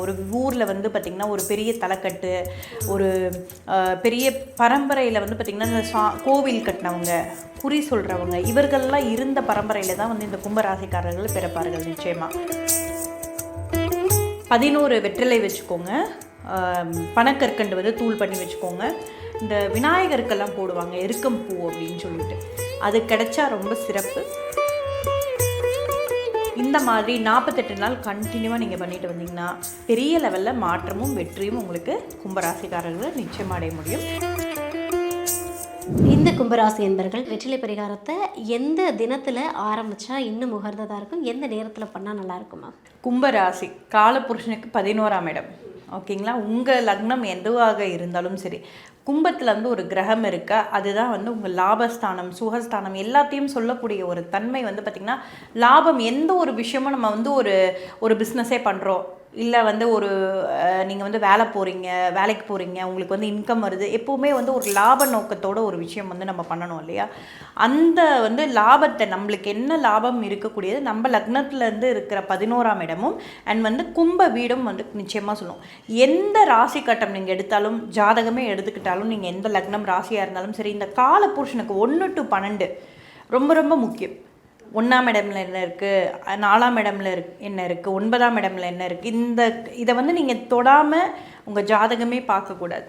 ஒரு ஊரில் வந்து பார்த்திங்கன்னா ஒரு பெரிய தலைக்கட்டு, ஒரு பெரிய பரம்பரையில் வந்து பார்த்திங்கன்னா இந்த கோவில் கட்டினவங்க, குறி சொல்கிறவங்க, இவர்கள்லாம் இருந்த பரம்பரையில் தான் வந்து இந்த கும்பராசிக்காரர்கள் பிறப்பார்கள். நிச்சயமாக 11 வெற்றிலை வச்சுக்கோங்க. பனக்கற்கண்டு வந்து தூள் பண்ணி வச்சுக்கோங்க. இந்த விநாயகருக்கெல்லாம் போடுவாங்க எருக்கம் பூ அப்படின்னு சொல்லிட்டு, அது கிடைச்சா ரொம்ப சிறப்பு. இந்த மாதிரி 48 நாள் கண்டினியூவாக நீங்கள் பண்ணிட்டு வந்தீங்கன்னா பெரிய லெவலில் மாற்றமும் வெற்றியும் உங்களுக்கு கும்பராசிக்காரர்கள் நிச்சயமாக அடைய முடியும். இந்த கும்பராசி என்பர்கள் வெற்றிலை பரிகாரத்தை எந்த தினத்தில் ஆரம்பித்தா இன்னும் உகர்ந்ததாக இருக்கும், எந்த நேரத்தில் பண்ணால் நல்லா இருக்குமா? கும்பராசி காலபுருஷனுக்கு 11ஆம் இடம். ஓகேங்களா, உங்கள் லக்னம் எதுவாக இருந்தாலும் சரி, கும்பத்தில் வந்து ஒரு கிரகம் இருக்கா, அதுதான் வந்து உங்கள் லாபஸ்தானம், சுகஸ்தானம் எல்லாத்தையும் சொல்லக்கூடிய ஒரு தன்மை வந்து பார்த்திங்கன்னா, லாபம் எந்த ஒரு விஷயமும் நம்ம வந்து ஒரு பிஸ்னஸே பண்ணுறோம், இல்லை வந்து நீங்கள் வந்து வேலைக்கு போகிறீங்க, உங்களுக்கு வந்து இன்கம் வருது, எப்போவுமே வந்து ஒரு லாப நோக்கத்தோட ஒரு விஷயம் வந்து நம்ம பண்ணணும் இல்லையா? அந்த வந்து லாபத்தை, நம்மளுக்கு என்ன லாபம் இருக்கக்கூடியது நம்ம லக்னத்துலேருந்து இருக்கிற 11ஆம் இடமும் அண்ட் வந்து கும்ப வீடும் வந்து நிச்சயமாக சொல்லும். எந்த ராசி கட்டம் நீங்கள் எடுத்தாலும், ஜாதகமே எடுத்துக்கிட்டாலும், நீங்கள் எந்த லக்னம் ராசியாக இருந்தாலும் சரி, இந்த கால புருஷனுக்கு 1 to 12 ரொம்ப ரொம்ப முக்கியம். 1ஆம் இடம்ல என்ன இருக்குது, 4ஆம் இடம்ல என்ன இருக்குது, 9ஆம் இடம்ல என்ன இருக்குது, இதை வந்து நீங்கள் தொடாமல் உங்கள் ஜாதகமே பார்க்கக்கூடாது.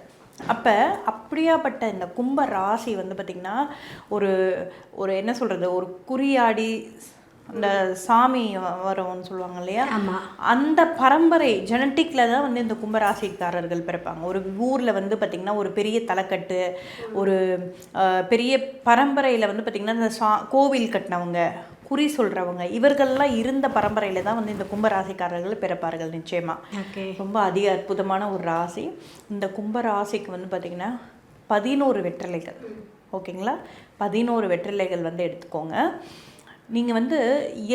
அப்படியாப்பட்ட இந்த கும்ப ராசி வந்து பார்த்திங்கன்னா ஒரு என்ன சொல்கிறது, ஒரு குறியாடி அந்த சாமி வரும்னு சொல்லுவாங்க இல்லையா, அந்த பரம்பரை ஜெனட்டிக்கில் தான் வந்து இந்த கும்பராசிக்காரர்கள் பிறப்பாங்க. ஒரு ஊரில் வந்து பார்த்திங்கன்னா ஒரு பெரிய தலைக்கட்டு, ஒரு பெரிய பரம்பரையில் வந்து பார்த்திங்கன்னா இந்த கோவில் கட்டினவங்க, குறி சொல்கிறவங்க, இவர்கள்லாம் இருந்த பரம்பரையில் தான் வந்து இந்த கும்பராசிக்காரர்கள் பிறப்பார்கள். நிச்சயமாக ரொம்ப அற்புதமான ஒரு ராசி. இந்த கும்பராசிக்கு வந்து பார்த்திங்கன்னா 11 வெற்றிலைகள். ஓகேங்களா, 11 வெற்றிலைகள் வந்து எடுத்துக்கோங்க. நீங்கள் வந்து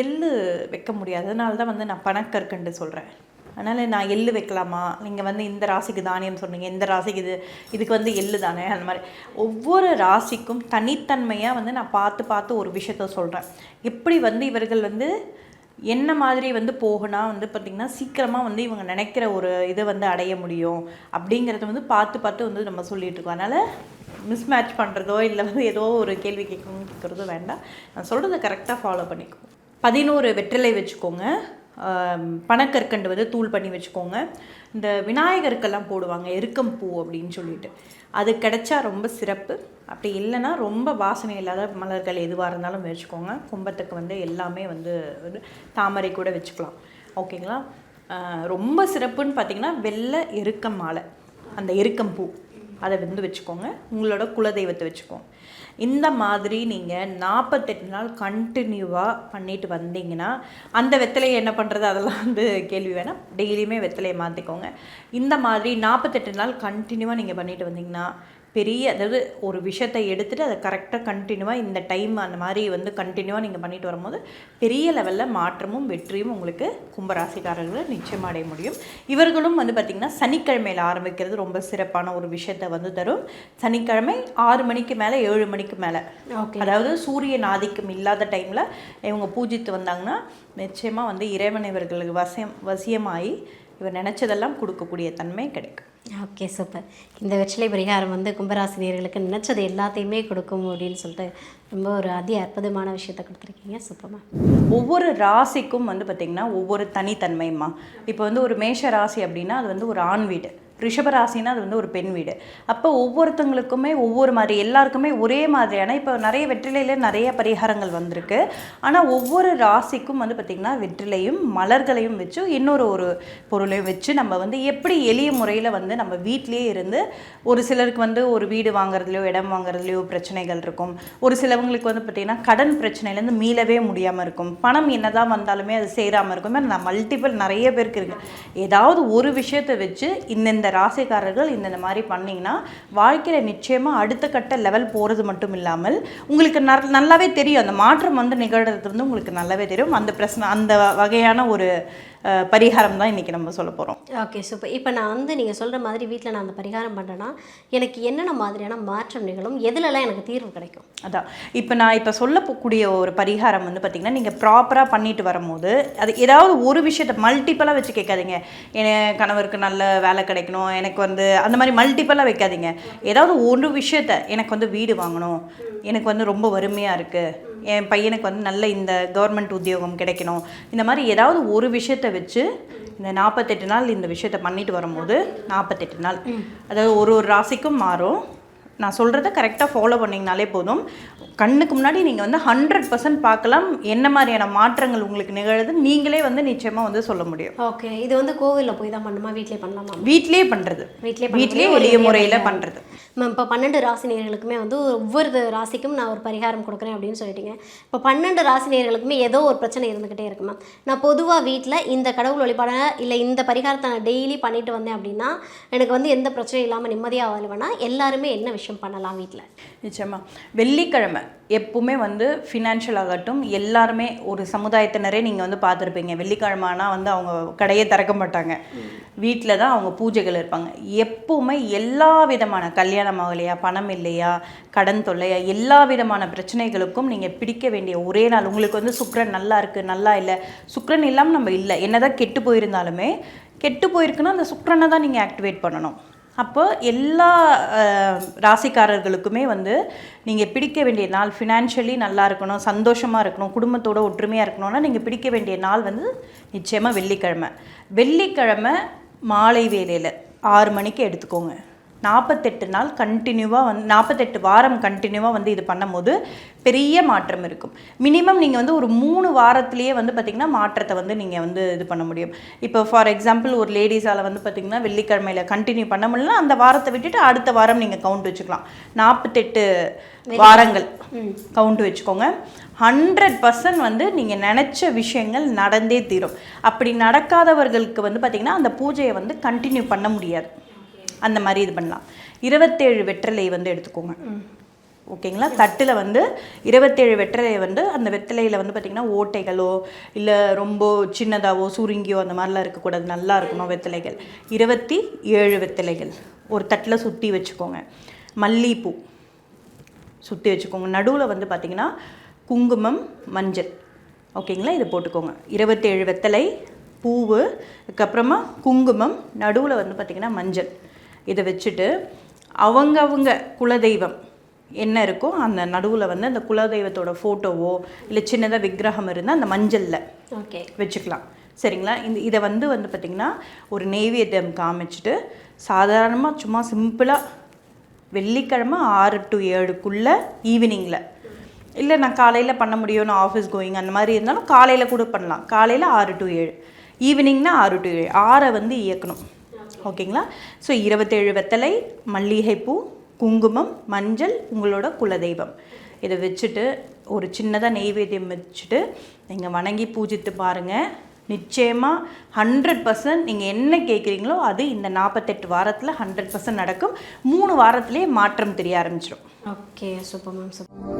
எள்ளு வைக்க முடியாது, அதனால தான் வந்து நான் பனக்கற்கண்டு சொல்கிறேன். அதனால் நான் எள்ளு வைக்கலாமா, நீங்கள் வந்து இந்த ராசிக்கு தானியம் சொன்னீங்க, இந்த ராசிக்கு இதுக்கு வந்து எள்ளு தானே, அந்த மாதிரி ஒவ்வொரு ராசிக்கும் தனித்தன்மையாக வந்து நான் பார்த்து ஒரு விஷயத்த சொல்கிறேன். எப்படி வந்து இவர்கள் வந்து என்ன மாதிரி வந்து போகனா வந்து பார்த்திங்கன்னா சீக்கிரமாக வந்து இவங்க நினைக்கிற ஒரு இதை வந்து அடைய முடியும் அப்படிங்கிறத வந்து பார்த்து வந்து நம்ம சொல்லிகிட்டு இருக்கோம். அதனால் மிஸ்மேட்ச் பண்ணுறதோ இல்லை வந்து ஏதோ ஒரு கேள்வி கேட்குறதோ வேண்டாம். நான் சொல்கிறத கரெக்டாக ஃபாலோ பண்ணிக்குவோம். 11 வெற்றிலை வச்சுக்கோங்க. பனக்கற்கண்டு வந்து தூள் பண்ணி வச்சுக்கோங்க. இந்த விநாயகருக்கெல்லாம் போடுவாங்க எருக்கம் பூ அப்படின்னு சொல்லிட்டு, அது கிடைச்சா ரொம்ப சிறப்பு. அப்படி இல்லைன்னா ரொம்ப வாசனை இல்லாத மலர்கள் எதுவாக இருந்தாலும் வச்சுக்கோங்க. கும்பத்துக்கு வந்து எல்லாமே வந்து தாமரை கூட வச்சுக்கலாம். ஓகேங்களா, ரொம்ப சிறப்புன்னு பார்த்தீங்கன்னா வெள்ளை எருக்கம் மாலை, அந்த எருக்கம் பூ அதை வந்து வச்சுக்கோங்க. உங்களோட குலதெய்வத்தை வச்சுக்கோங்க. இந்த மாதிரி நீங்கள் 48 நாள் கண்டினியூவாக பண்ணிட்டு வந்தீங்கன்னா, அந்த வெத்தலையை என்ன பண்ணுறது அதெல்லாம் வந்து கேள்வி வேணாம், டெய்லியுமே வெத்தலையை மாற்றிக்கோங்க. இந்த மாதிரி 48 நாள் கண்டினியூவாக நீங்கள் பண்ணிட்டு வந்தீங்கன்னா அதாவது ஒரு விஷயத்தை எடுத்துகிட்டு அதை கரெக்டாக கண்டினியூவாக இந்த டைம் அந்த மாதிரி வந்து கண்டினியூவாக நீங்கள் பண்ணிட்டு வரும்போது பெரிய லெவலில் மாற்றமும் வெற்றியும் உங்களுக்கு கும்பராசிக்காரர்கள் நிச்சயமாக அடைய முடியும். இவர்களும் வந்து பார்த்திங்கன்னா சனிக்கிழமையில் ஆரம்பிக்கிறது ரொம்ப சிறப்பான ஒரு விஷயத்தை வந்து தரும். சனிக்கிழமை 6 மணிக்கு மேலே 7 மணிக்கு மேலே, அதாவது சூரியன் ஆதிக்கம் இல்லாத டைமில் இவங்க பூஜித்து வந்தாங்கன்னா நிச்சயமாக வந்து இறைவன் இவர்களுக்கு வசியமாகி இவர் நினச்சதெல்லாம் கொடுக்கக்கூடிய தன்மை கிடைக்கும். Okay, super. இந்த வெற்றிலை பரிகாரம் வந்து கும்பராசினியர்களுக்கு நினச்சது எல்லாத்தையுமே கொடுக்கும் அப்படின்னு சொல்லிட்டு ரொம்ப ஒரு அற்புதமான விஷயத்தை கொடுத்துருக்கீங்க. சூப்பர்மா. ஒவ்வொரு ராசிக்கும் வந்து பார்த்திங்கன்னா ஒவ்வொரு தனித்தன்மைம்மா. இப்போ வந்து ஒரு மேஷ ராசி அப்படின்னா அது வந்து ஒரு ஆண் வீடு, ரிஷபராசினா அது வந்து ஒரு பெண் வீடு. அப்போ ஒவ்வொருத்தங்களுக்குமே ஒவ்வொரு மாதிரி, எல்லாருக்குமே ஒரே மாதிரியான இப்போ நிறைய வெற்றிலையில் நிறைய பரிகாரங்கள் வந்திருக்கு. ஆனால் ஒவ்வொரு ராசிக்கும் வந்து பார்த்திங்கன்னா வெற்றிலையும் மலர்களையும் வச்சு ஒரு பொருளையும் வச்சு நம்ம வந்து எப்படி எளிய முறையில் வந்து நம்ம வீட்டிலேயே இருந்து, ஒரு சிலருக்கு வந்து ஒரு வீடு வாங்குறதுலையோ இடம் வாங்குறதுலையோ பிரச்சனைகள் இருக்கும். ஒரு சிலவங்களுக்கு வந்து பார்த்திங்கன்னா கடன் பிரச்சனையிலேருந்து மீளவே முடியாமல் இருக்கும். பணம் என்னதான் வந்தாலுமே அது சேராமல் இருக்கும். நான் மல்டிபிள் நிறைய பேருக்கு இருக்குது. ஏதாவது ஒரு விஷயத்தை வச்சு இந்த ராசிக்காரர்கள் இந்த மாதிரி பண்ணிங்கன்னா வாழ்க்கையில் நிச்சயமாக அடுத்த கட்ட லெவல் போகிறது மட்டும் இல்லாமல் உங்களுக்கு நல்லாவே தெரியும், அந்த மாற்றம் வந்து நிகழ்கிறது வந்து உங்களுக்கு நல்லாவே தெரியும். அந்த பிரச்சனை அந்த வகையான ஒரு பரிகாரம் தான் இன்றைக்கி நம்ம சொல்ல போகிறோம். Okay super. இப்போ நான் வந்து நீங்கள் சொல்கிற மாதிரி வீட்டில் நான் அந்த பரிகாரம் பண்ணுறேன்னா எனக்கு என்னென்ன மாதிரியான மாற்றம் நிகழும், எதுலலாம் எனக்கு தீர்வு கிடைக்கும்? அதான் இப்போ சொல்லக்கூடிய ஒரு பரிகாரம் வந்து பார்த்திங்கன்னா, நீங்கள் ப்ராப்பராக பண்ணிட்டு வரும்போது அது ஏதாவது ஒரு விஷயத்தை மல்டிப்பலாக வச்சு கேட்காதீங்க. என் கணவருக்கு நல்ல வேலை கிடைக்கணும், எனக்கு வந்து அந்த மாதிரி மல்டிப்பலாக வைக்காதீங்க. ஏதாவது ஒரு விஷயத்த, எனக்கு வந்து வீடு வாங்கணும், எனக்கு வந்து ரொம்ப வறுமையாக இருக்குது, என் பையனுக்கு வந்து நல்ல இந்த கவர்மெண்ட் உத்தியோகம் கிடைக்கணும், இந்த மாதிரி ஏதாவது ஒரு விஷயத்தை வச்சு இந்த 48 நாள் இந்த விஷயத்தை பண்ணிட்டு வரும்போது 48 நாள், அதாவது ஒரு ராசிக்கும் மாறும். நான் சொல்கிறத கரெக்டாக ஃபாலோ பண்ணிங்கனாலே போதும். கண்ணுக்கு முன்னாடி நீங்கள் வந்து 100% பார்க்கலாம் என்ன மாதிரியான மாற்றங்கள் உங்களுக்கு நிகழுது, நீங்களே வந்து நிச்சயமாக வந்து சொல்ல முடியும். ஓகே, இது வந்து கோவிலில் போய் தான் பண்ணணுமா, வீட்டிலே பண்ணலாமா? வீட்டிலே பண்ணுறது, வீட்டிலே எளிய முறையில் பண்ணுறது. மேம், இப்போ 12 ராசி நேயர்களுக்குமே வந்து ஒவ்வொரு ராசிக்கும் நான் ஒரு பரிகாரம் கொடுக்குறேன் அப்படின்னு சொல்லிட்டீங்க. இப்போ 12 ராசி நேயர்களுக்குமே ஏதோ ஒரு பிரச்சனை இருந்துக்கிட்டே இருக்கு மேம். நான் பொதுவாக வீட்டில் இந்த கடவுள் வழிபாட இல்லை இந்த பரிகாரத்தை நான் டெய்லி பண்ணிட்டு வந்தேன் அப்படின்னா எனக்கு வந்து எந்த பிரச்சனையும் இல்லாமல் நிம்மதியாக வாழ்வேன்னா எல்லாருமே என்ன விஷயம் பண்ணலாம் வீட்டில்? நிச்சயமாக வெள்ளிக்கிழமை எப்பவுமே வந்து ஃபினான்ஷியல் ஆகட்டும், எல்லாருமே ஒரு சமுதாயத்தினரே நீங்கள் வந்து பார்த்துருப்பீங்க, வெள்ளிக்கிழமைனா வந்து அவங்க கடையை திறக்க மாட்டாங்க, வீட்டில் தான் அவங்க பூஜைகள் இருப்பாங்க. எப்பவுமே எல்லா விதமான கல்யாணம் ஆகலையா, பணம் இல்லையா, கடன் தொல்லையா, எல்லா விதமான பிரச்சனைகளுக்கும் நீங்கள் பிடிக்க வேண்டிய ஒரே நாள். உங்களுக்கு வந்து சுக்கிரன் நல்லா இருக்குது, நல்லா இல்லை, சுக்கிரன் இல்லாமல் நம்ம இல்லை, என்னதான் கெட்டு போயிருந்தாலுமே கெட்டு போயிருக்குன்னா அந்த சுக்கிரனை தான் நீங்கள் ஆக்டிவேட் பண்ணணும். அப்போ எல்லா ராசிக்காரர்களுக்குமே வந்து நீங்கள் பிடிக்க வேண்டிய நாள், ஃபினான்ஷியலி நல்லா இருக்கணும், சந்தோஷமாக இருக்கணும், குடும்பத்தோட ஒற்றுமையாக இருக்கணும்னா நீங்கள் பிடிக்க வேண்டிய நாள் வந்து நிச்சயமாக வெள்ளிக்கிழமை. வெள்ளிக்கிழமை மாலை வேளையில் 6 மணிக்கு எடுத்துக்கோங்க. 48 நாள் கண்டினியூவாக வந்து 48 வாரம் கண்டினியூவாக வந்து இது பண்ணும்போது பெரிய மாற்றம் இருக்கும். மினிமம் நீங்கள் வந்து ஒரு 3 வாரத்துலேயே வந்து பார்த்திங்கன்னா மாற்றத்தை வந்து நீங்கள் வந்து இது பண்ண முடியும். இப்போ ஃபார் எக்ஸாம்பிள் ஒரு லேடிஸால் வந்து பார்த்திங்கன்னா வெள்ளிக்கிழமையில் கண்டினியூ பண்ண முடியலன்னா அந்த வாரத்தை விட்டுட்டு அடுத்த வாரம் நீங்கள் கவுண்ட் வச்சுக்கலாம். 48 வாரங்கள் கவுண்ட் வச்சுக்கோங்க. 100% வந்து நீங்கள் நினச்ச விஷயங்கள் நடந்தே தீரும். அப்படி நடக்காதவர்களுக்கு வந்து பார்த்திங்கன்னா அந்த பூஜையை வந்து கண்டினியூ பண்ண முடியாது. அந்த மாதிரி இது பண்ணலாம். 27 வெற்றிலை வந்து எடுத்துக்கோங்க, ஓகேங்களா? தட்டில் வந்து 27 வெற்றிலையை வந்து அந்த வெற்றிலையில் வந்து பார்த்திங்கன்னா ஓட்டைகளோ இல்லை ரொம்ப சின்னதாகவோ சுருங்கியோ அந்த மாதிரிலாம் இருக்கக்கூடாது, நல்லா இருக்கணும் வெற்றிலைகள். 27 வெற்றிலைகள் ஒரு தட்டில் சுற்றி வச்சுக்கோங்க. மல்லிகைப்பூ சுற்றி வச்சுக்கோங்க. நடுவில் வந்து பார்த்திங்கன்னா குங்குமம், மஞ்சள், ஓகேங்களா? இது போட்டுக்கோங்க. 27 வெற்றிலை, பூவு, அதுக்கப்புறமா குங்குமம், நடுவில் வந்து பார்த்திங்கன்னா மஞ்சள். இதை வச்சுட்டு அவங்க குலதெய்வம் என்ன இருக்கோ அந்த நடுவில் வந்து அந்த குலதெய்வத்தோட ஃபோட்டோவோ இல்லை சின்னதாக விக்கிரகம் இருந்தால் அந்த மஞ்சளில் வச்சுக்கலாம், சரிங்களா? இதை வந்து பார்த்திங்கன்னா ஒரு நெய்வேத்தியம் காமிச்சிட்டு சாதாரணமாக சும்மா சிம்பிளாக வெள்ளிக்கிழமை 6 to 7க்குள்ளே ஈவினிங்கில், இல்லை நான் காலையில் பண்ண முடியும், நான் ஆஃபீஸ் கோயிங் அந்த மாதிரி இருந்தாலும் காலையில் கூட பண்ணலாம். காலையில் 6 to 7, ஈவினிங்னா 6 to 7, 6 வந்து இயக்கணும், ஓகேங்களா? ஸோ 27 வெத்தலை, மல்லிகைப்பூ, குங்குமம், மஞ்சள், உங்களோட குலதெய்வம், இதை வச்சுட்டு ஒரு சின்னதாக நெய்வேத்தியம் வச்சுட்டு நீங்கள் வணங்கி பூஜித்து பாருங்கள். நிச்சயமாக 100% நீங்கள் என்ன கேட்குறீங்களோ அது இந்த 48 வாரத்தில் 100% நடக்கும். 3 வாரத்திலே மாற்றம் தெரிய ஆரம்பிச்சிடும். Okay, super ma'am, super.